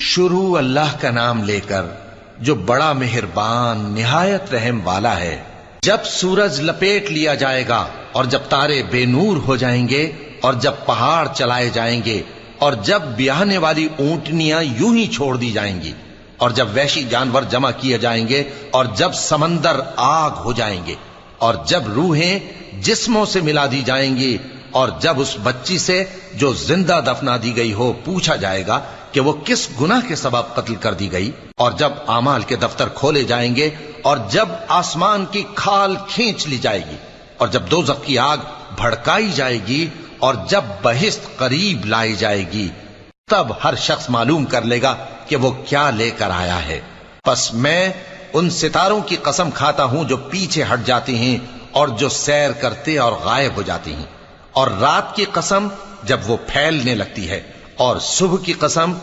शुरू अल्लाह का नाम लेकर जो बड़ा मेहरबान निहायत रहम वाला है। जब सूरज लपेट लिया जाएगा और जब तारे बेनूर हो जाएंगे और जब पहाड़ चलाए जाएंगे और जब ब्याहने वाली ऊंटनियां यूं ही छोड़ दी जाएंगी और जब वैशी जानवर जमा किए जाएंगे और जब समंदर आग हो जाएंगे और जब रूहें जिस्मों से मिला दी जाएंगी और जब उस बच्ची से जो जिंदा दफना दी गई हो पूछा जाएगा कि वो किस गुनाह के सबब कत्ल कर दी गई और जब आमाल के दफ्तर खोले जाएंगे और जब आसमान की खाल खींच ली जाएगी और जब दोज़ख की आग भड़काई जाएगी और जब बहिश्त करीब लाई जाएगी, तब हर शख्स मालूम कर लेगा कि वो क्या लेकर आया है। बस मैं उन सितारों की कसम खाता हूं जो पीछे हट जाती हैं और जो सैर करते और गायब हो जाती हैं, और रात की कसम जब वो फैलने लगती है, और सुबह की कसम